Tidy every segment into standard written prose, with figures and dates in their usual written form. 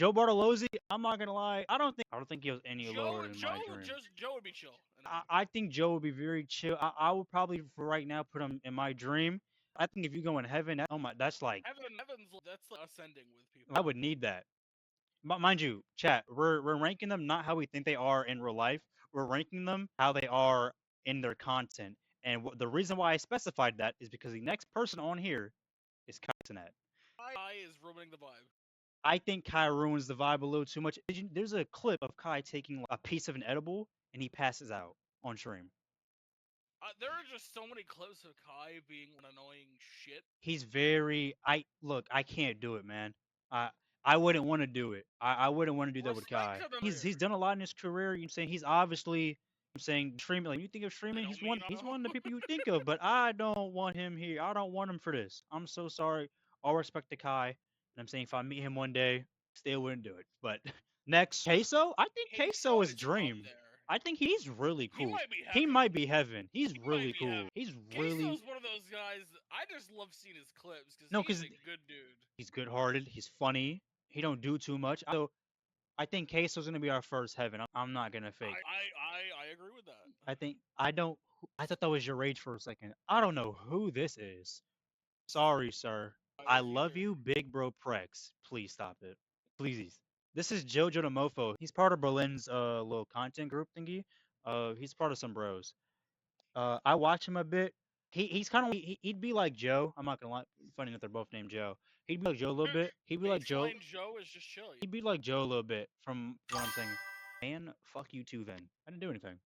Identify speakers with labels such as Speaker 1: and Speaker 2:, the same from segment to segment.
Speaker 1: Joe Bartolozzi, I'm not gonna lie. I don't think he was any lower than my dream.
Speaker 2: Joe would be chill.
Speaker 1: I think Joe would be very chill. I would probably for right now put him in my dream. I think if you go in heaven, oh my, that's like
Speaker 2: Heaven's that's like ascending with people.
Speaker 1: I would need that. Mind you, chat, we're ranking them not how we think they are in real life. We're ranking them how they are in their content. And the reason why I specified that is because the next person on here is Kaisenet.
Speaker 2: Kai is ruining the vibe.
Speaker 1: I think Kai ruins the vibe a little too much. There's a clip of Kai taking a piece of an edible and he passes out on stream.
Speaker 2: There are just so many clips of Kai being an annoying shit.
Speaker 1: He's very I can't do it, man. I I wouldn't want to do it. I wouldn't want to do that with
Speaker 2: Respect
Speaker 1: Kai.
Speaker 2: to them
Speaker 1: He's
Speaker 2: here.
Speaker 1: done a lot in his career. You know, saying he's obviously streaming. Like you think of streaming,
Speaker 2: Little
Speaker 1: he's
Speaker 2: Mino.
Speaker 1: one of the people you think of. But I don't want him here. I don't want him for this. I'm so sorry. All respect to Kai. And I'm saying if I meet him one day, still wouldn't do it. But next, Queso. I think Queso is
Speaker 2: is up
Speaker 1: dream.
Speaker 2: there.
Speaker 1: I think he's really
Speaker 2: He
Speaker 1: cool.
Speaker 2: might be
Speaker 1: He
Speaker 2: heaven.
Speaker 1: might be heaven. He's
Speaker 2: He might
Speaker 1: really
Speaker 2: be
Speaker 1: cool.
Speaker 2: heaven.
Speaker 1: He's really
Speaker 2: Queso's one of those guys. I just love seeing his clips because
Speaker 1: no,
Speaker 2: he's
Speaker 1: because
Speaker 2: a good dude.
Speaker 1: he's good-hearted. He's funny. He don't do too much. So I think Queso's gonna be our first heaven. I'm not gonna fake.
Speaker 2: I agree with that.
Speaker 1: I think I don't. I thought that was your rage for a second. I don't know who this is. Sorry, sir. I
Speaker 2: If you
Speaker 1: love you, Big Bro Prex. Please stop it. Please. This is Jojo the Mofo. He's part of Berlin's little content group thingy. He's part of some bros. I watch him a bit. He's kind of he'd be like Joe. I'm not gonna lie. Funny enough, they're both named Joe. He'd be like Joe a little bit. He'd be like Joe.
Speaker 2: baseline Joe is just chill.
Speaker 1: He'd be like Joe a little bit from what I'm saying. Man, fuck you too, then. I didn't do anything.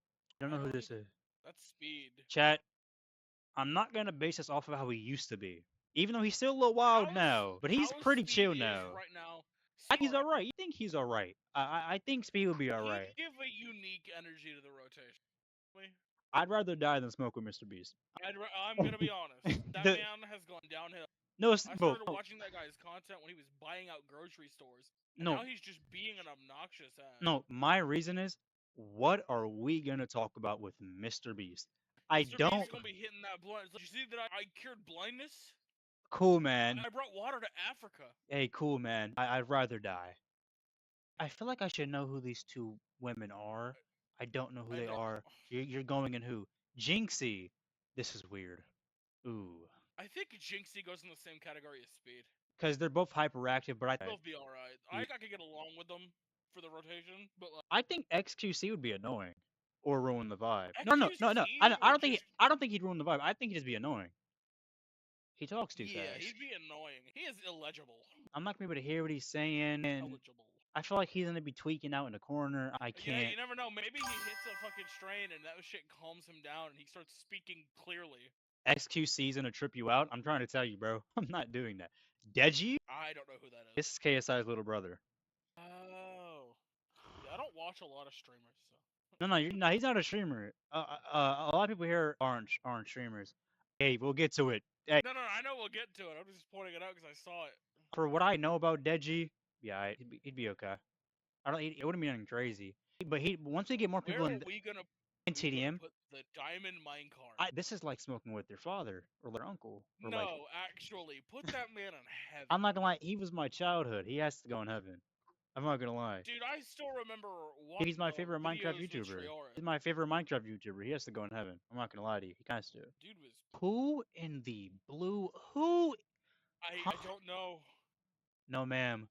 Speaker 1: I don't know who this is.
Speaker 2: That's speed.
Speaker 1: Chat. I'm not gonna base this off of how he used to be. Even though he's still a little wild now, but he's
Speaker 2: How
Speaker 1: pretty
Speaker 2: Speed
Speaker 1: chill
Speaker 2: is
Speaker 1: now.
Speaker 2: right now.
Speaker 1: I think he's all right. You think he's all right? I think Speed will be all right.
Speaker 2: He give a unique energy to the rotation.
Speaker 1: I'd rather die than smoke with Mr. Beast.
Speaker 2: I'm gonna be honest. That
Speaker 1: The-
Speaker 2: man has gone downhill.
Speaker 1: no,
Speaker 2: I
Speaker 1: bro.
Speaker 2: started watching that guy's content when he was buying out grocery stores, and
Speaker 1: No,
Speaker 2: now he's just being an obnoxious ass.
Speaker 1: no. My reason is, what are we gonna talk about with Mr. Beast? I
Speaker 2: Mr.
Speaker 1: don't.
Speaker 2: Beast's gonna be hitting that blunt. Did you see that I cured blindness?
Speaker 1: Cool, man.
Speaker 2: I brought water to Africa.
Speaker 1: Hey, cool, man. I'd rather die. I feel like I should know who these two women are. I don't know who they are. You're going in who? Jinxie. This is weird. Ooh.
Speaker 2: I think Jinxie goes in the same category as Speed.
Speaker 1: Because they're both hyperactive, but
Speaker 2: They'll both be alright. I think I could get along with them for the rotation, but like,
Speaker 1: I think XQC would be annoying or ruin the vibe. No.
Speaker 2: XQC
Speaker 1: I don't think he'd ruin the vibe. I think he'd just be annoying. He talks too
Speaker 2: yeah,
Speaker 1: fast.
Speaker 2: he'd be annoying. He is illegible.
Speaker 1: I'm not gonna be able to hear what he's saying, and
Speaker 2: Eligible.
Speaker 1: I feel like he's gonna be tweaking out in the corner. I
Speaker 2: Yeah,
Speaker 1: can't.
Speaker 2: you never know. Maybe he hits a fucking strain and that shit calms him down and he starts speaking clearly.
Speaker 1: XQC's gonna trip you out. I'm trying to tell you, bro. I'm not doing that. Deji?
Speaker 2: I don't know who that is.
Speaker 1: This is KSI's little brother.
Speaker 2: Oh. Yeah, I don't watch a lot of streamers, so.
Speaker 1: No, he's not a streamer. A lot of people here aren't streamers. Hey, we'll get to it. Hey,
Speaker 2: No, I know we'll get to it. I'm just pointing it out because I saw it.
Speaker 1: for what I know about Deji, yeah, he'd be okay. I don't. It wouldn't be anything crazy. But once we get more people
Speaker 2: Where
Speaker 1: in
Speaker 2: are we gonna
Speaker 1: TDM,
Speaker 2: put the diamond minecart?
Speaker 1: this is like smoking with your father or their uncle. Or like,
Speaker 2: No, actually, put that man in heaven.
Speaker 1: I'm not gonna lie. He was my childhood. He has to go in heaven. I'm not gonna lie.
Speaker 2: Dude, I still remember watching
Speaker 1: He's my favorite Minecraft
Speaker 2: videos with
Speaker 1: YouTuber.
Speaker 2: Triora.
Speaker 1: He's my favorite Minecraft YouTuber. He has to go in heaven. I'm not gonna lie to you. He has to.
Speaker 2: Dude was.
Speaker 1: Who in the blue? Who?
Speaker 2: I don't know.
Speaker 1: No, ma'am.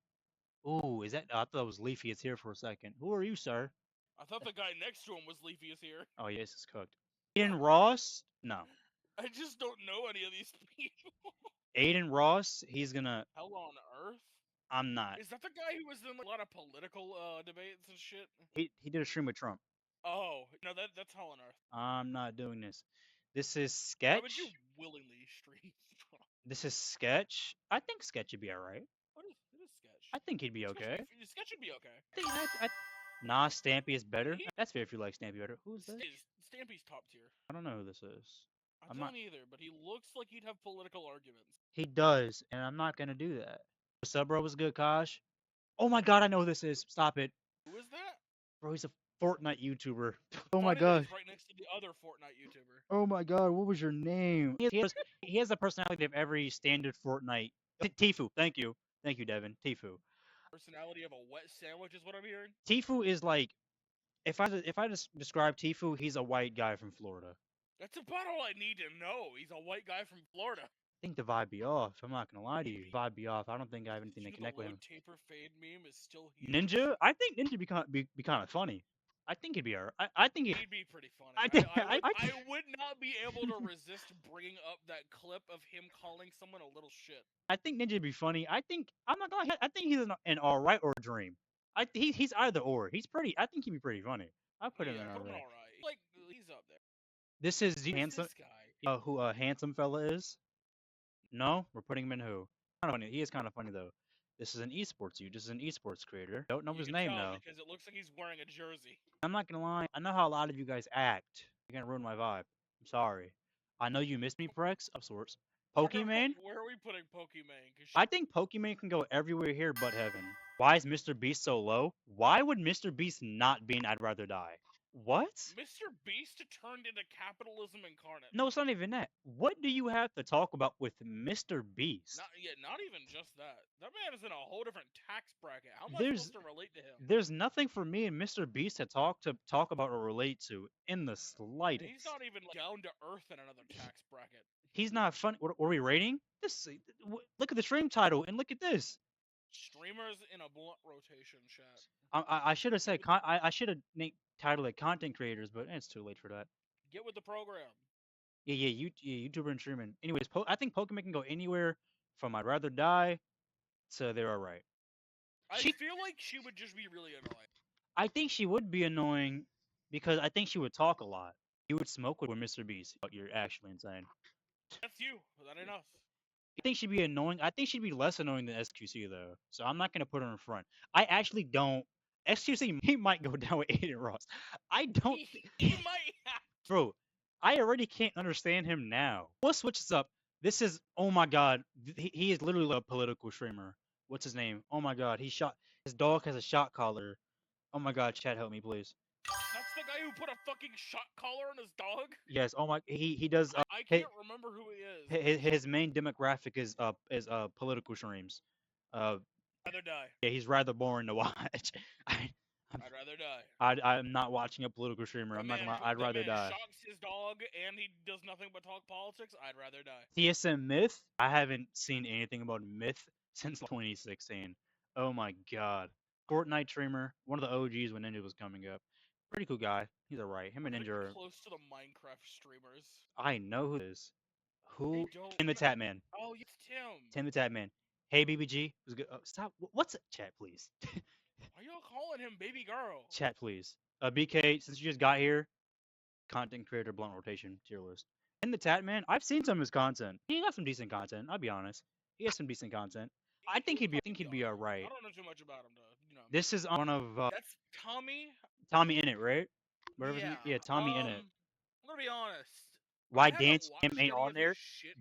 Speaker 1: Ooh, is that? I thought it was Leafy. It's here for a second. Who are you, sir?
Speaker 2: I thought the guy next to him was Leafy is here.
Speaker 1: Oh, yes, it's cooked. Aiden Ross? No.
Speaker 2: I just don't know any of these people.
Speaker 1: Aiden Ross, he's gonna.
Speaker 2: Hell on Earth?
Speaker 1: I'm not.
Speaker 2: Is that the guy who was in a lot of political debates and shit?
Speaker 1: He did a stream with Trump.
Speaker 2: Oh, no, that's Hell on Earth.
Speaker 1: I'm not doing this. This is
Speaker 2: Why would
Speaker 1: Sketch.
Speaker 2: you willingly stream Trump?
Speaker 1: This is Sketch. I think Sketch would be alright.
Speaker 2: It is Sketch.
Speaker 1: I think he'd be okay.
Speaker 2: Sketch would be okay.
Speaker 1: Nah, Stampy is better. That's fair if you like Stampy better. Who's this?
Speaker 2: Stampy's top tier.
Speaker 1: I don't know who this is.
Speaker 2: I
Speaker 1: I'm
Speaker 2: don't
Speaker 1: not-
Speaker 2: either, but he looks like he'd have political arguments.
Speaker 1: He does, and I'm not gonna do that. What's up, bro? Was good, Kosh? Oh my god, I know who this is. Stop it.
Speaker 2: Who is that?
Speaker 1: Bro, he's a Fortnite YouTuber. Oh
Speaker 2: Funny
Speaker 1: my
Speaker 2: that
Speaker 1: god.
Speaker 2: he's right next to the other Fortnite YouTuber.
Speaker 1: Oh my god, what was your name? He has the personality of every standard Fortnite. Tifu, thank you. Thank you, Devin. Tifu.
Speaker 2: Personality of a wet sandwich is what I'm hearing.
Speaker 1: Tfue is like, if I just describe Tfue, he's a white guy from Florida.
Speaker 2: That's about all I need to know. He's a white guy from Florida.
Speaker 1: I think the vibe be off. I'm not gonna lie to you. Vibe be off. I don't think I have anything to
Speaker 2: You
Speaker 1: connect
Speaker 2: the
Speaker 1: with
Speaker 2: low
Speaker 1: him.
Speaker 2: taper fade meme is still huge.
Speaker 1: Ninja, I think Ninja be kind of funny. I think he'd be alright. I think
Speaker 2: He'd be pretty funny.
Speaker 1: I think
Speaker 2: I would not be able to resist bringing up that clip of him calling someone a little shit.
Speaker 1: I think Ninja'd be funny. I think I'm not gonna lie. I think he's an alright or a dream. He's either or. He's pretty. I think he'd be pretty funny. I put him in
Speaker 2: put him
Speaker 1: alright.
Speaker 2: alright. Like he's up there.
Speaker 1: This is
Speaker 2: Who's
Speaker 1: handsome.
Speaker 2: this guy?
Speaker 1: Who a handsome fella is? No, we're putting him in who? Kind of funny. He is kind of funny though. This is an esports dude. This is an esports creator. Don't know
Speaker 2: You
Speaker 1: his
Speaker 2: can
Speaker 1: name
Speaker 2: tell
Speaker 1: though.
Speaker 2: because it looks like he's wearing a jersey.
Speaker 1: I'm not gonna lie. I know how a lot of you guys act. You're gonna ruin my vibe. I'm sorry. I know you missed me, Prex, of sorts. Pokemon?
Speaker 2: Where are we putting Pokemon?
Speaker 1: I think Pokemon can go everywhere here but heaven. Why is Mr. Beast so low? Why would Mr. Beast not be in I'd Rather Die? What?
Speaker 2: Mr. Beast turned into capitalism incarnate.
Speaker 1: No, it's not even that. What do you have to talk about with Mr. Beast?
Speaker 2: Not even just that. That man is in a whole different tax bracket. How am I
Speaker 1: There's-
Speaker 2: supposed to relate to him?
Speaker 1: There's nothing for me and Mr. Beast to talk about or relate to in the slightest.
Speaker 2: He's not even down to earth in another tax bracket.
Speaker 1: He's not fun. What are we rating? Look at the stream title and look at this.
Speaker 2: Streamers in a blunt rotation, chat.
Speaker 1: I should have said I should have titled it content creators, but it's too late for that.
Speaker 2: Get with the program.
Speaker 1: Yeah, YouTuber and streaming. Anyways, I think Pokemon can go anywhere from I'd Rather Die to They're Alright.
Speaker 2: I feel like she would just be really annoying.
Speaker 1: I think she would be annoying because I think she would talk a lot. You would smoke with Mr. Beast. You're actually insane.
Speaker 2: That's you. That ain't us.
Speaker 1: I think she'd be annoying. I think she'd be less annoying than SQC though. So I'm not gonna put her in front. I actually don't. SQC he might go down with Aiden Ross. I don't.
Speaker 2: He might have.
Speaker 1: Bro, I already can't understand him now. We'll switch this up. This is, oh my god, he is literally a political streamer. What's his name? Oh my god, his dog has a shot collar. Oh my god, chat, help me please.
Speaker 2: That's the guy who put a fucking shot collar on his dog?
Speaker 1: Yes, oh my, he does.
Speaker 2: I can't remember who he is.
Speaker 1: His main demographic is political streams.
Speaker 2: Rather die.
Speaker 1: Yeah, he's rather boring to watch.
Speaker 2: I'd rather die.
Speaker 1: I'm not watching a political streamer. I'm not gonna lie. I'd rather die.
Speaker 2: Shocks his dog and he does nothing but talk politics. I'd rather die.
Speaker 1: TSM Myth. I haven't seen anything about Myth since 2016. Oh my god. Fortnite streamer, one of the OGs when Ninja was coming up. Pretty cool guy. He's alright. Him and Ninja are
Speaker 2: close to the Minecraft streamers.
Speaker 1: I know who this. Who?
Speaker 2: Tim
Speaker 1: the Tatman.
Speaker 2: Oh, it's Tim.
Speaker 1: Tim the Tatman. Hey BBG. Was good. Oh, stop. What's it? Chat, please.
Speaker 2: Why y'all calling him baby girl?
Speaker 1: Chat, please. BK, since you just got here, content creator blunt rotation tier list. And the Tatman, I've seen some of his content. He got some decent content. I'll be honest. He has some decent content. I think he'd be alright.
Speaker 2: I don't know too much about him though. You know.
Speaker 1: This is one of
Speaker 2: That's Tommy.
Speaker 1: Tommy Innit, right?
Speaker 2: Yeah.
Speaker 1: Tommy Innit.
Speaker 2: I'm gonna be honest.
Speaker 1: Why Dance EDM ain't on there?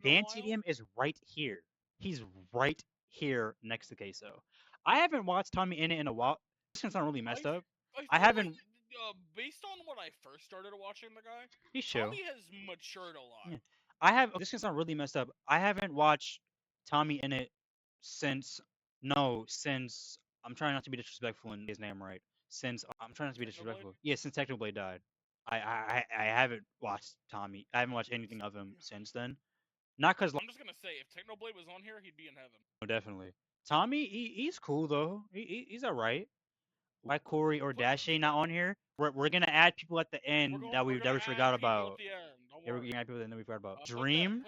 Speaker 1: Dance EDM is right here. He's right here next to Queso. I haven't watched Tommy Innit in a while. This one's not really messed up. I haven't.
Speaker 2: Like, based on when I first started watching the guy,
Speaker 1: he's chill.
Speaker 2: Tommy has matured a lot.
Speaker 1: Yeah. This one's not really messed up. I haven't watched Tommy Innit since. I'm trying not to be disrespectful in his name right. I'm trying not to be disrespectful. Yeah, since Technoblade died. I haven't watched Tommy. I haven't watched anything of him since then. Not because
Speaker 2: I'm just gonna say if Technoblade was on here, he'd be in heaven.
Speaker 1: Oh, definitely. Tommy, he's cool though. He's alright. Why Corey or Dashy not on here? We're gonna add people at the end that we forgot about. Yeah, we're gonna add people that we forgot about. Dream.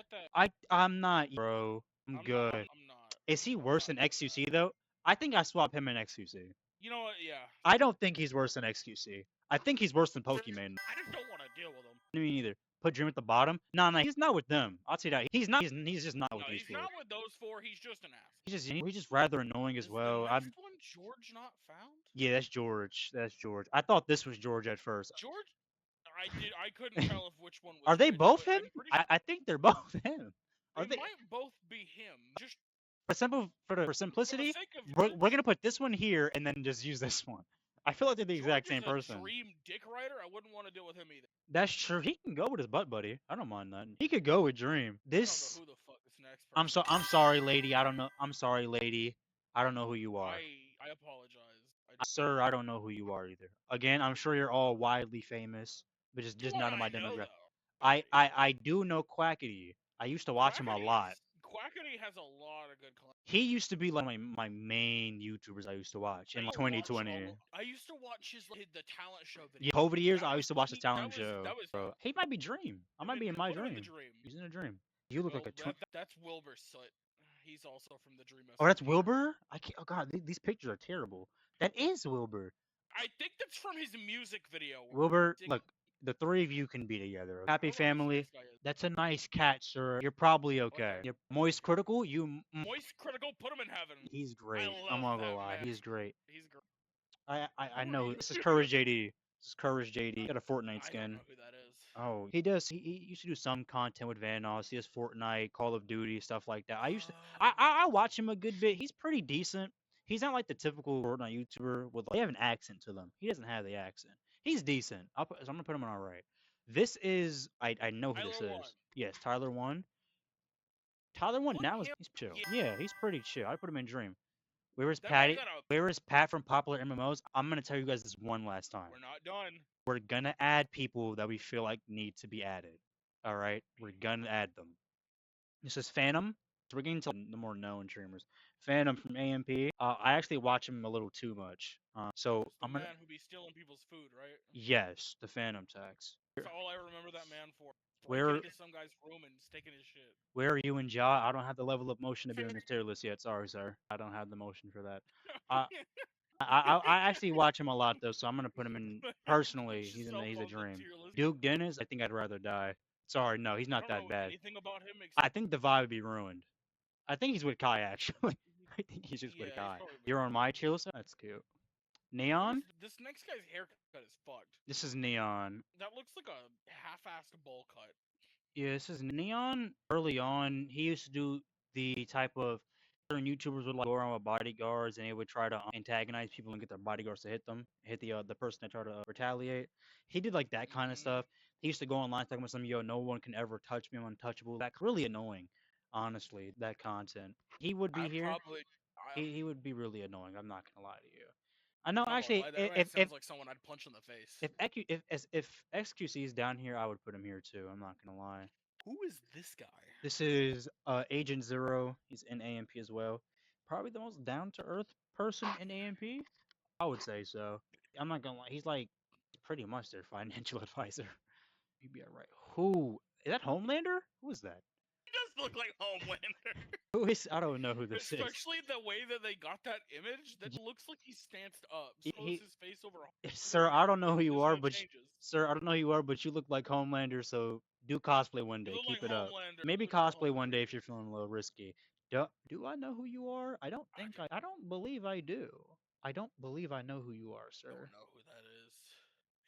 Speaker 1: I'm not, bro. I'm good.
Speaker 2: I'm not.
Speaker 1: Is he worse than XQC though? I think I swap him in XQC.
Speaker 2: You know what? Yeah.
Speaker 1: I don't think he's worse than XQC. I think he's worse than Pokemon.
Speaker 2: I just don't want to deal with him.
Speaker 1: Me neither. Put Dream at the bottom. No, he's not with them. I'll tell you that. He's not. He's just not with these four.
Speaker 2: He's not with those four. He's just an ass.
Speaker 1: He's just rather annoying as well.
Speaker 2: The next one George not found?
Speaker 1: Yeah, that's George. I thought this was George at first.
Speaker 2: George? I couldn't tell if which one was.
Speaker 1: Are they both him? I think they're both him.
Speaker 2: They might both be him. Just
Speaker 1: for simplicity, we're gonna put this one here and then just use this one. I feel like they're the exact same person.
Speaker 2: Dream Dick Rider. I wouldn't want to deal with him either.
Speaker 1: That's true. He can go with his butt buddy. I don't mind that. He could go with Dream. This.
Speaker 2: I don't know who the fuck this next person
Speaker 1: I'm sorry, lady. I don't know. I'm sorry, lady. I don't know who you are.
Speaker 2: I I apologize.
Speaker 1: Sir, I don't know who you are either. Again, I'm sure you're all widely famous, but just
Speaker 2: Do I
Speaker 1: none of my
Speaker 2: not know
Speaker 1: demographic.
Speaker 2: though?
Speaker 1: I do know Quackity. I used to watch him a lot.
Speaker 2: Quackity has a lot of good content.
Speaker 1: He used to be like my main YouTubers I used to watch in like 2020.
Speaker 2: I used to watch the talent show
Speaker 1: Yeah,
Speaker 2: video.
Speaker 1: over the years,
Speaker 2: That
Speaker 1: I
Speaker 2: was
Speaker 1: used to watch the
Speaker 2: peak-
Speaker 1: talent show.
Speaker 2: That was
Speaker 1: Bro, he might be Dream. I might be in my
Speaker 2: put him in the
Speaker 1: dream.
Speaker 2: dream.
Speaker 1: He's in a dream. You look like a twin.
Speaker 2: That's Wilbur Soot. He's also from the Dream.
Speaker 1: Oh, that's Wilbur. I can't. Oh God, these pictures are terrible. That is Wilbur.
Speaker 2: I think that's from his music video.
Speaker 1: Wilbur, look, the three of you can be together. Happy
Speaker 2: I don't know who
Speaker 1: family.
Speaker 2: this guy is.
Speaker 1: That's a nice cat, sir. You're probably okay.
Speaker 2: Okay.
Speaker 1: You're Moist Critical,
Speaker 2: Moist Critical, put him in heaven.
Speaker 1: he's great.
Speaker 2: love
Speaker 1: I'm not gonna
Speaker 2: that
Speaker 1: lie,
Speaker 2: man.
Speaker 1: he's great.
Speaker 2: He's great.
Speaker 1: I know. This is Courage JD. This is Courage JD. He got a Fortnite
Speaker 2: I don't
Speaker 1: skin.
Speaker 2: know who that is.
Speaker 1: Oh, he does. He used to do some content with Vanoss. He has Fortnite, Call of Duty, stuff like that. I watch him a good bit. He's pretty decent. He's not like the typical Fortnite YouTuber with they have an accent to them. He doesn't have the accent. He's decent. So I'm gonna put him on all right. This is I know who this
Speaker 2: Tyler
Speaker 1: is.
Speaker 2: One.
Speaker 1: Yes, Tyler One. Tyler One
Speaker 2: Put
Speaker 1: now
Speaker 2: him-
Speaker 1: he's chill.
Speaker 2: yeah.
Speaker 1: Yeah, he's pretty chill. I put him in Dream. Where is
Speaker 2: That man
Speaker 1: Patty?
Speaker 2: got a-
Speaker 1: Where is Pat from Popular MMOs? I'm gonna tell you guys this one last time.
Speaker 2: We're not done.
Speaker 1: We're gonna add people that we feel like need to be added. All right, we're gonna add them. This is Phantom. So we're getting to the more known streamers. Phantom from AMP. I actually watch him a little too much. So
Speaker 2: It's the
Speaker 1: I'm gonna.
Speaker 2: man who be stealing people's food, right?
Speaker 1: Yes, the Phantom tax.
Speaker 2: That's all I remember that man for.
Speaker 1: Where-
Speaker 2: Breaking into some guy's room and taking his shit.
Speaker 1: Where are you and Ja? I don't have the level of motion to be on this tier list yet. Sorry, sir. I don't have the motion for that. I actually watch him a lot though, so I'm gonna put him in personally.
Speaker 2: Just
Speaker 1: He's
Speaker 2: so
Speaker 1: a
Speaker 2: above the
Speaker 1: dream.
Speaker 2: tier list.
Speaker 1: Duke Dennis. I think I'd rather die. Sorry, no, he's
Speaker 2: I
Speaker 1: not
Speaker 2: don't
Speaker 1: that
Speaker 2: know
Speaker 1: bad.
Speaker 2: anything about him
Speaker 1: I think the vibe would be ruined. I think he's with Kai actually. I think he's just
Speaker 2: Yeah,
Speaker 1: with
Speaker 2: he's
Speaker 1: Kai.
Speaker 2: probably with
Speaker 1: You're on my tier list. That's cute. Neon.
Speaker 2: This next guy's haircut is fucked.
Speaker 1: This is Neon.
Speaker 2: That looks like a half-assed bowl cut.
Speaker 1: Yeah, this is Neon. Early on, he used to do the type of certain YouTubers would like go around with bodyguards and they would try to antagonize people and get their bodyguards to hit them, hit the person that tried to retaliate. He did like that kind of
Speaker 2: Mhm.
Speaker 1: stuff. He used to go online talking about some no one can ever touch me, I'm untouchable. That's really annoying, honestly. That content. He would be
Speaker 2: I'd
Speaker 1: here.
Speaker 2: probably.
Speaker 1: He would be really annoying. I'm not gonna lie to you. I know
Speaker 2: I'm not gonna
Speaker 1: actually
Speaker 2: lie, that man
Speaker 1: if
Speaker 2: sounds like someone I'd punch in the face.
Speaker 1: if XQC is down here, I would put him here too. I'm not gonna lie.
Speaker 2: Who is this guy?
Speaker 1: This is Agent Zero. He's in AMP as well. Probably the most down to earth person in AMP. I would say so. I'm not gonna lie. He's like pretty much their financial advisor. You'd be alright. Who is that? Homelander? Who is that?
Speaker 2: He does look like Homelander.
Speaker 1: Who is? I don't know who this is.
Speaker 2: Especially the way that they got that image. That looks like he's stanced up. Suppose
Speaker 1: he-
Speaker 2: his face over.
Speaker 1: Sir, I don't know who you
Speaker 2: There's
Speaker 1: are,
Speaker 2: no
Speaker 1: but
Speaker 2: changes.
Speaker 1: sir, I don't know who you are, but you look like Homelander. So do cosplay one day.
Speaker 2: You look
Speaker 1: Keep
Speaker 2: like
Speaker 1: it up.
Speaker 2: Homelander.
Speaker 1: Maybe
Speaker 2: You look like
Speaker 1: cosplay one
Speaker 2: Homelander.
Speaker 1: day if you're feeling a little risky. Do I know who you are? I don't think I don't believe I do. I don't believe I know who you are,
Speaker 2: I
Speaker 1: sir.
Speaker 2: don't know who that is.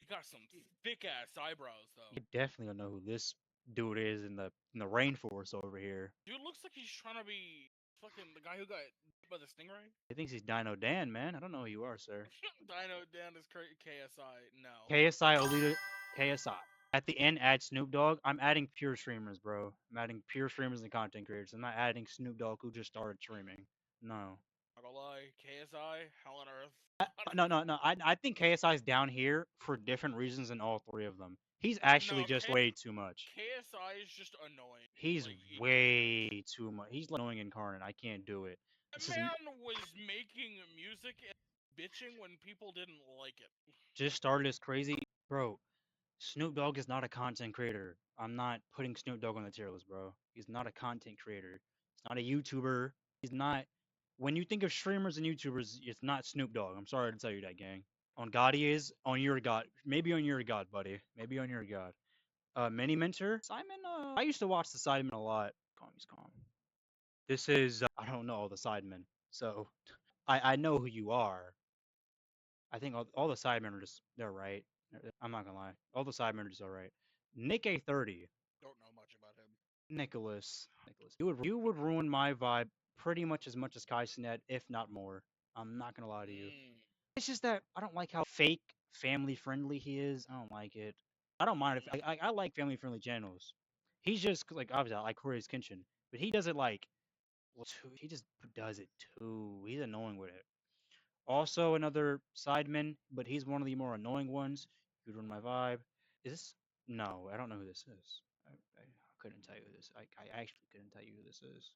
Speaker 2: He got some thick ass eyebrows though.
Speaker 1: You definitely don't know who this dude is in the rainforest over here.
Speaker 2: Dude looks like he's trying to be fucking the guy who got bit by the stingray.
Speaker 1: He thinks he's Dino Dan, man. I don't know who you are, sir.
Speaker 2: Dino Dan is KSI. No.
Speaker 1: KSI Olita KSI. At the end, add Snoop Dogg. I'm adding pure streamers, bro. I'm adding pure streamers and content creators. I'm not adding Snoop Dogg who just started streaming. No.
Speaker 2: Not gonna lie, KSI, Hell on Earth.
Speaker 1: No. I think KSI is down here for different reasons than all three of them. He's actually
Speaker 2: No,
Speaker 1: just way too much.
Speaker 2: KSI is just annoying.
Speaker 1: He's
Speaker 2: Like,
Speaker 1: way too much. He's like annoying incarnate. I can't do it.
Speaker 2: That
Speaker 1: This is
Speaker 2: man was making music and bitching when people didn't like it.
Speaker 1: just started as crazy, bro. Snoop Dogg is not a content creator. I'm not putting Snoop Dogg on the tier list, bro. He's not a content creator. He's not a YouTuber. He's not. When you think of streamers and YouTubers, it's not Snoop Dogg. I'm sorry to tell you that, gang. On God he is. On your God, maybe on your God, buddy. Maybe on your God. Mini Mentor Simon. I used to watch the Sidemen a lot. Calm, he's calm. This is I don't know all the Sidemen, so I know who you are. I think all the Sidemen are just they're right. I'm not gonna lie. All the Sidemen are just alright. Nick A30.
Speaker 2: Don't know much about him.
Speaker 1: Nicholas. You would ruin my vibe pretty much as Kai Cenat, if not more. I'm not gonna lie to you. It's just that I don't like how fake family friendly he is. I don't like it. I don't mind if I like family friendly channels. He's just like obviously I like Corey's Kitchen, but he does it like he just does it too. He's annoying with it. Also another sideman, but he's one of the more annoying ones. You ruined my vibe. Is this? No, I don't know who this is. I couldn't tell you who this. I actually couldn't tell you who this is.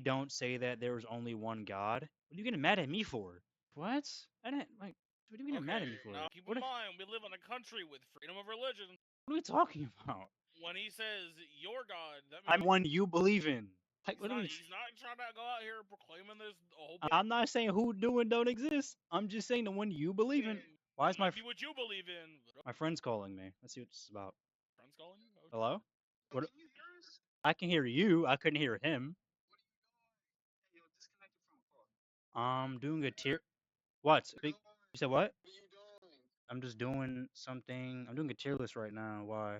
Speaker 1: Don't say that there was only one God. What are you getting mad at me for? What? I didn't like. What are you getting mad at me for?
Speaker 2: Now keep
Speaker 1: What?
Speaker 2: in mind, we live in a country with freedom of religion.
Speaker 1: What are we talking about?
Speaker 2: When he says your God, that
Speaker 1: I'm
Speaker 2: means
Speaker 1: one you believe in. Like,
Speaker 2: he's
Speaker 1: what are
Speaker 2: not.
Speaker 1: we?
Speaker 2: He's not trying to go out here proclaiming this whole.
Speaker 1: I'm not saying who do and don't exist. I'm just saying the one you believe in. Why is
Speaker 2: might be what you believe in.
Speaker 1: my friend's calling me? Let's see what this is about.
Speaker 2: Friends calling you? Okay.
Speaker 1: Hello? What? I can hear you. I couldn't hear him. Doing a tier. What? You said what? I'm just doing something. I'm doing a tier list right now. Why?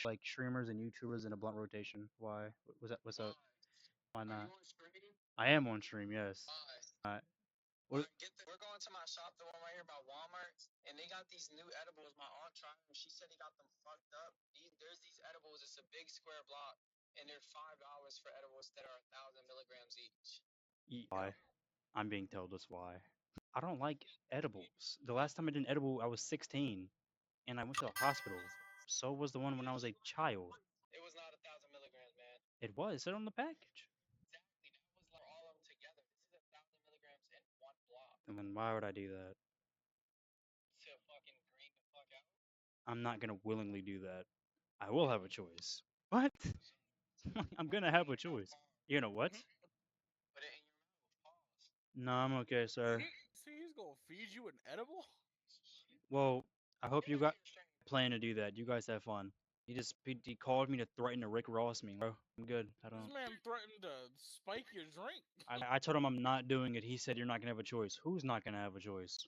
Speaker 1: Like streamers and YouTubers in a blunt rotation. Why? Was that? What's up? Why not? I am on stream. Yes. What?
Speaker 3: We're going to my shop, the one right here by Walmart, and they got these new edibles. My aunt tried them. She said he got them fucked up. There's these edibles. It's a big square block, and they're $5 for edibles that are 1,000 milligrams each.
Speaker 1: Why? I'm being told this why. I don't like edibles. The last time I did an edible, I was 16, and I went to a hospital. So was the one when I was a child.
Speaker 3: It was not 1,000 milligrams, man.
Speaker 1: It was. It said on the package.
Speaker 3: Exactly. That was like all of them together. This is 1,000 milligrams in one block.
Speaker 1: And then why would I do that?
Speaker 3: To fucking green the fuck out.
Speaker 1: I'm not gonna willingly do that. I will have a choice. What? I'm gonna have a choice. You know what?
Speaker 3: Put it in your mouth. Pause.
Speaker 1: No, I'm okay, sir.
Speaker 2: See, he's gonna feed you an edible.
Speaker 1: Well, I hope you got plan to do that. You guys have fun. He called me to threaten to Rick Ross me, bro. I'm good. I don't.
Speaker 2: This man threatened to spike your drink.
Speaker 1: I told him I'm not doing it. He said you're not gonna have a choice. Who's not gonna have a choice?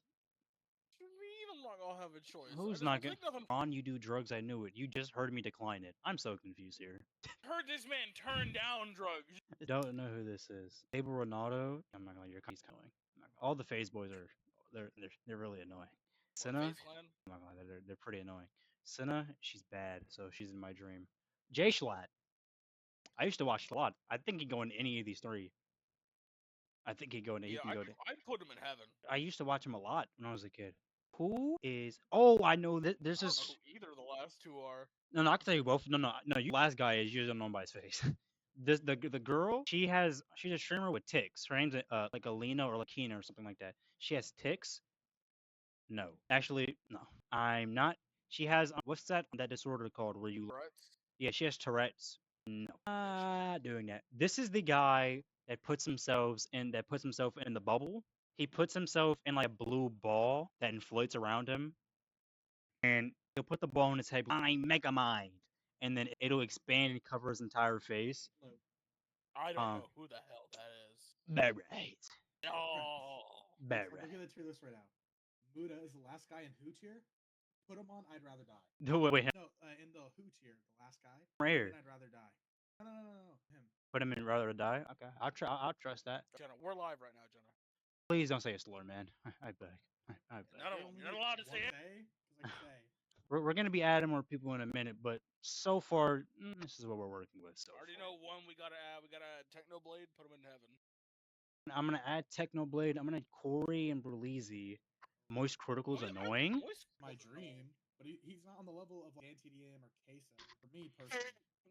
Speaker 2: What you mean I'm not gonna have a choice?
Speaker 1: Who's not gonna? Ron, you do drugs. I knew it. You just heard me decline it. I'm so confused here.
Speaker 2: Heard this man turn down drugs.
Speaker 1: I don't know who this is. Abel Ronaldo. I'm not gonna lie, he's annoying. All the FaZe boys are they're really annoying. Senna.
Speaker 2: FaZe Clan?
Speaker 1: I'm not gonna lie, they're pretty annoying. Senna, she's bad, so she's in my dream. Jay Schlatt. I used to watch a lot. I think he'd go in any of these three. I think he'd go in. He
Speaker 2: Yeah,
Speaker 1: can go to.
Speaker 2: I'd put him in heaven.
Speaker 1: I used to watch him a lot when I was a kid. Who is? Oh, I know that. There's
Speaker 2: I don't
Speaker 1: this.
Speaker 2: know who either of the last two are.
Speaker 1: No, I can tell you both. No. You last guy is usually known by his face. The girl, she's a streamer with tics. Her name's like Alina or Lakina or something like that. She has tics. No, actually, no. I'm not. She has what's that disorder called where you?
Speaker 2: Tourette's?
Speaker 1: Yeah, she has Tourette's. No, doing that. This is the guy that puts himself in the bubble. He puts himself in like a blue ball that inflates around him, and he'll put the ball in his head. I'm Megamind, and then it'll expand and cover his entire face.
Speaker 2: I don't know who the hell that is.
Speaker 1: Barrett.
Speaker 2: Oh.
Speaker 1: Barrett.
Speaker 4: Look at the tier list right now. Buddha is the last guy in who tier. Put him on, I'd rather die.
Speaker 1: No, wait, him.
Speaker 4: No, in the who tier, the last guy.
Speaker 1: Rare.
Speaker 4: I'd rather die. No, him.
Speaker 1: Put him in rather die. Okay, I'll trust that.
Speaker 2: Jenna, we're live right now, Jenna.
Speaker 1: Please don't say a slur, man. I beg. I beg.
Speaker 2: No, you're not allowed to say it.
Speaker 1: We're gonna be adding more people in a minute, but so far this is what we're working with. So
Speaker 2: Already know one we gotta add. We gotta add Technoblade, put him in heaven.
Speaker 1: I'm gonna add Technoblade. I'm gonna add Corey and Berleezy. Moist Critical is annoying.
Speaker 4: My dream, but he's not on the level of like AntiDM or Queso. For me personally.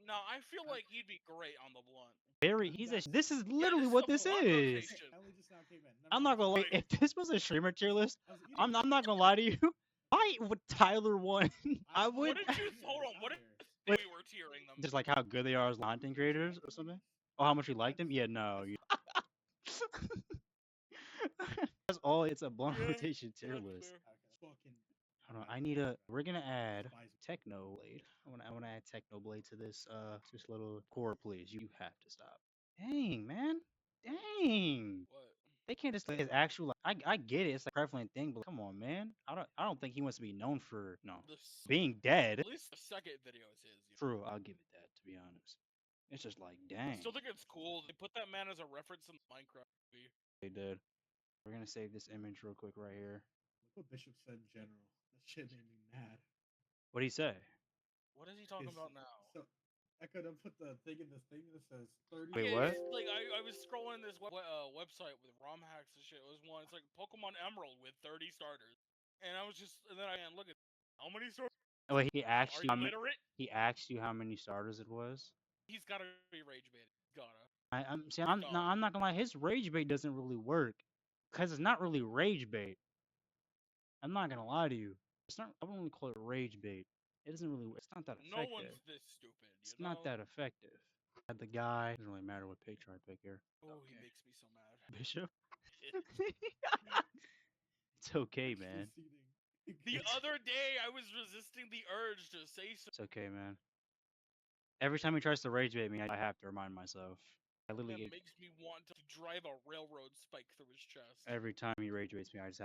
Speaker 2: No, I feel like he'd be great on the blunt.
Speaker 1: Very. This is literally what this is. I'm not gonna lie. If this was a streamer tier list, I'm not gonna lie to you. Why would Tyler won? I would.
Speaker 2: What did you hold on? What if we were tiering them?
Speaker 1: Just like how good they are as content creators or something. Oh, how much you like them? Yeah, no. That's all. It's a blunt rotation tier list. Hold on, I need a. We're gonna add Technoblade. I wanna add Technoblade to this little core, please. You have to stop. Dang, man. Dang.
Speaker 2: What?
Speaker 1: They can't just like his actual. Like, I get it. It's a prevalent thing, but come on, man. I don't think he wants to be known for being dead.
Speaker 2: At least the second video is his.
Speaker 1: True, I'll give it that. To be honest, it's just like dang.
Speaker 2: I still think it's cool. They put that man as a reference in the Minecraft movie.
Speaker 1: They did. We're gonna save this image real quick right here.
Speaker 4: Look what Bishop said in general. That shit made me mad.
Speaker 1: What'd he say?
Speaker 2: What is he talking about now?
Speaker 4: So Echo, don't put the thing in this thing that says 30.
Speaker 1: Wait,
Speaker 2: Yeah,
Speaker 1: what?
Speaker 2: it's like I was scrolling this website with ROM hacks and shit. It was one. It's like Pokemon Emerald with 30 starters, and I was just and then I look at how many starters.
Speaker 1: Oh, wait, he asked
Speaker 2: Are
Speaker 1: you
Speaker 2: you
Speaker 1: how many.
Speaker 2: literate?
Speaker 1: He asked you how many starters it was.
Speaker 2: He's gotta be rage baited. Gotta.
Speaker 1: I'm not gonna lie. His rage bait doesn't really work, cause it's not really rage bait. I'm not gonna lie to you. It's not. I wouldn't really call it rage bait. It doesn't really. It's not that
Speaker 2: No
Speaker 1: effective.
Speaker 2: one's this stupid.
Speaker 1: It's
Speaker 2: You know?
Speaker 1: not that effective. The guy doesn't really matter what picture I pick here.
Speaker 2: Oh, he
Speaker 1: Okay.
Speaker 2: makes me so mad.
Speaker 1: Bishop. It's okay, man.
Speaker 2: The other day, I was resisting the urge to say so.
Speaker 1: It's okay, man. Every time he tries to rage bait me, I have to remind myself. I
Speaker 2: That
Speaker 1: literally
Speaker 2: makes me want to drive a railroad spike through his chest.
Speaker 1: every time he rage baits me, I just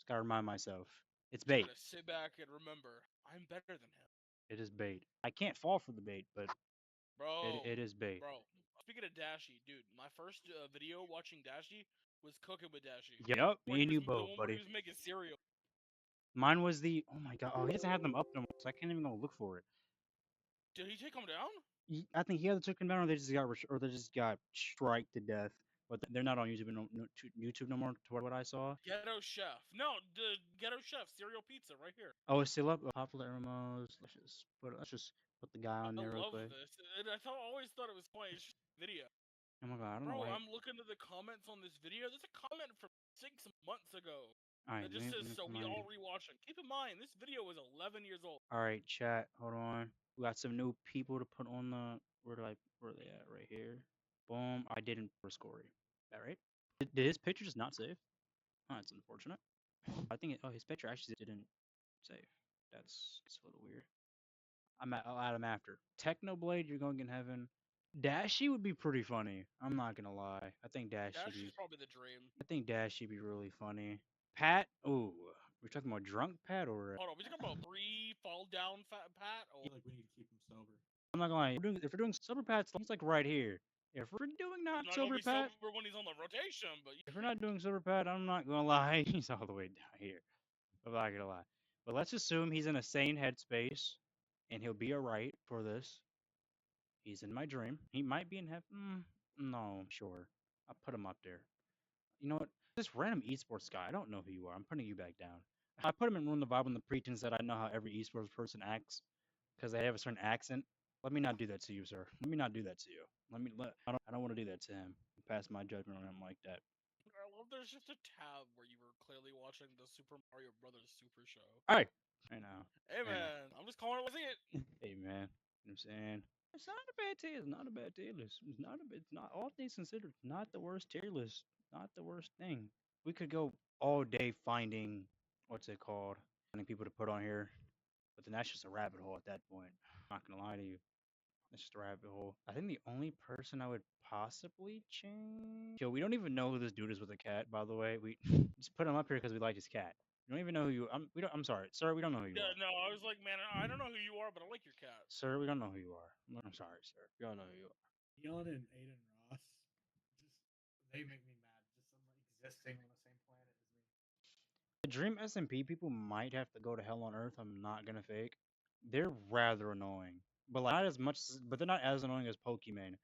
Speaker 1: gotta remind myself. It's
Speaker 2: Just
Speaker 1: bait.
Speaker 2: gotta sit back and remember, I'm better than him.
Speaker 1: It is bait. I can't fall for the bait, but
Speaker 2: Bro.
Speaker 1: it is bait.
Speaker 2: Bro, speaking of Dashi, dude, my first video watching Dashi was cooking with Dashi.
Speaker 1: Yup,
Speaker 2: Where
Speaker 1: me
Speaker 2: he
Speaker 1: and you
Speaker 2: was- the
Speaker 1: both,
Speaker 2: one where
Speaker 1: buddy.
Speaker 2: He was making cereal.
Speaker 1: Mine was the oh my god, oh he doesn't have them up no more, so I can't even go look for it.
Speaker 2: Did he take him down?
Speaker 1: I think he either took him down or they just got or they just got striked to death. But they're not on YouTube YouTube no more. To what I saw.
Speaker 2: Ghetto Chef. No, the Ghetto Chef cereal pizza right here.
Speaker 1: Oh, it's still up. Popular MMOs. Let's just put the guy on
Speaker 2: I
Speaker 1: there real
Speaker 2: love
Speaker 1: quick.
Speaker 2: this. And always thought it was funny. It's just a video.
Speaker 1: Oh my god, I don't
Speaker 2: Bro,
Speaker 1: know why.
Speaker 2: I'm looking at the comments on this video. There's a comment from 6 months ago
Speaker 1: Alright,
Speaker 2: that just says, "So we all rewatching." Keep in mind, this video was 11 years old.
Speaker 1: Alright, chat. Hold on. We got some new people to put on the. Where are they at? Right here. Boom. I didn't score it. That right? Did his picture just not save? Oh, that's unfortunate. I think his picture actually didn't save. That's a little weird. I'll add him after. Technoblade, you're going in heaven. Dashy would be pretty funny. I'm not gonna lie. I think Dashy.
Speaker 2: Dashi's probably the dream.
Speaker 1: I think Dashy be really funny. Pat. Ooh, we're talking about drunk Pat or.
Speaker 2: Hold on, we talking about Bree fall down fat Pat?
Speaker 4: I
Speaker 2: Or
Speaker 4: feel like we need to keep him sober.
Speaker 1: I'm not gonna lie. If we're doing sober Pat's, he's like right here. If we're doing not
Speaker 2: he's not
Speaker 1: sober
Speaker 2: gonna be
Speaker 1: Pat,
Speaker 2: sober when he's on the rotation, but
Speaker 1: if we're not doing sober Pat, I'm not gonna lie. He's all the way down here. I'm not gonna lie. But let's assume he's in a sane headspace, and he'll be alright for this. He's in my dream. He might be in heaven. No, sure. I'll put him up there. You know what? This random esports guy, I don't know who you are. I'm putting you back down. I put him in Ruin the Vibe on the pretense that I know how every esports person acts because they have a certain accent. Let me not do that to you, sir. Let me not do that to you. I don't want to do that to him. Pass my judgment on him like that.
Speaker 2: I love there's just a tab where you were clearly watching the Super Mario Brothers Super Show.
Speaker 1: Alright. I know.
Speaker 2: Hey
Speaker 1: know.
Speaker 2: man, I'm just calling it what I see it.
Speaker 1: Hey man. You know what I'm saying? It's not a bad tier. It's not a bad tier list. It's not all things considered. Not the worst tier list. Not the worst thing. We could go all day finding what's it called? Finding people to put on here. But then that's just a rabbit hole at that point. I'm not gonna lie to you. It's just a rabbit hole. I think the only person I would possibly change. Yo, we don't even know who this dude is with a cat, by the way. We just put him up here because we like his cat. We don't even know who you. I'm sorry, sir. We don't know who you
Speaker 2: Yeah,
Speaker 1: are.
Speaker 2: no, I was like, man, I don't know who you are, but I like your cat.
Speaker 1: Sir, we don't know who you are. I'm sorry, sir. We don't know who you are.
Speaker 4: Neon and Aiden Ross, they make me mad. Just them existing on the same planet as me.
Speaker 1: The Dream SMP people might have to go to hell on earth. I'm not gonna fake. They're rather annoying, but like not as much. But they're not as annoying as Pokemon.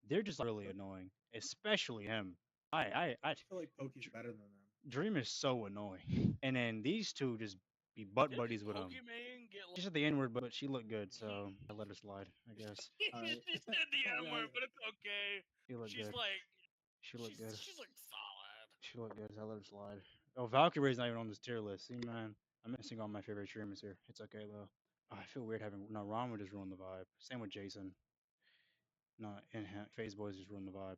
Speaker 1: They're just really annoying, especially him. I
Speaker 4: I feel like Poke's better than them.
Speaker 1: Dream is so annoying, and then these two just be butt
Speaker 2: Didn't
Speaker 1: buddies with him.
Speaker 2: Pokemon get
Speaker 1: She said the N word, but she looked good, so I let her slide. I guess
Speaker 4: Alright.
Speaker 2: she said the N word,
Speaker 4: Alright.
Speaker 2: but it's okay.
Speaker 1: she looked
Speaker 2: She's
Speaker 1: good.
Speaker 2: like,
Speaker 1: She looked good.
Speaker 2: she's like solid.
Speaker 1: She looked good. So I let her slide. Oh, Valkyrie's not even on this tier list. See, man, I'm missing all my favorite streamers here. It's okay though. Oh, I feel weird having no Ron would just ruin the vibe. Same with Jason. No, and Phase Boys just ruin the vibe.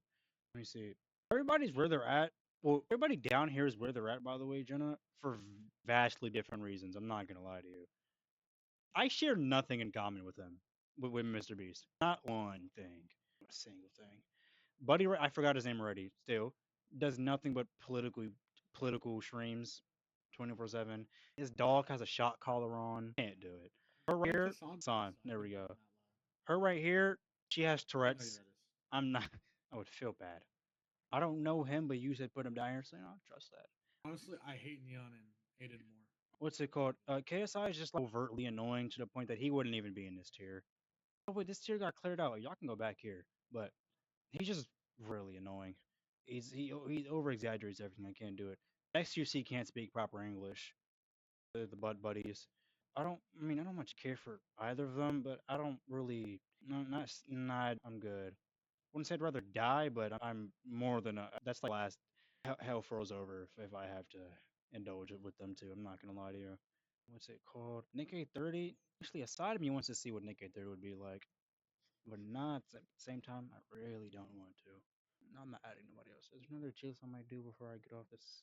Speaker 1: Let me see. Everybody's where they're at. Well, everybody down here is where they're at, by the way, Jenna, for vastly different reasons. I'm not gonna lie to you. I share nothing in common with him, with Mr. Beast. Not one thing, not a single thing. Buddy, I forgot his name already. Still, does nothing but political streams, 24/7. His dog has a shot collar on. Can't do it. Her right here, San. There we go. Her right here, she has Tourette's. I'm not. I would feel bad. I don't know him, but you said put him down here, so I'll trust that.
Speaker 4: Honestly, I hate Neon and Aiden more.
Speaker 1: What's it called? KSI is just like overtly annoying to the point that he wouldn't even be in this tier. Oh wait, this tier got cleared out. Y'all can go back here. But he's just really annoying. He over exaggerates everything. I can't do it. XQC can't speak proper English. The Bud Buddies. I don't much care for either of them, but I don't really. No, not. I'm good. Wouldn't say I'd rather die, but I'm more than a. That's like last. Hell froze over if I have to indulge it with them too. I'm not gonna lie to you. What's it called? Nick 830. Actually, a side of me wants to see what Nick 830 would be like, but not at the same time. I really don't want to. No, I'm not adding nobody else. There's another chase I might do before I get off this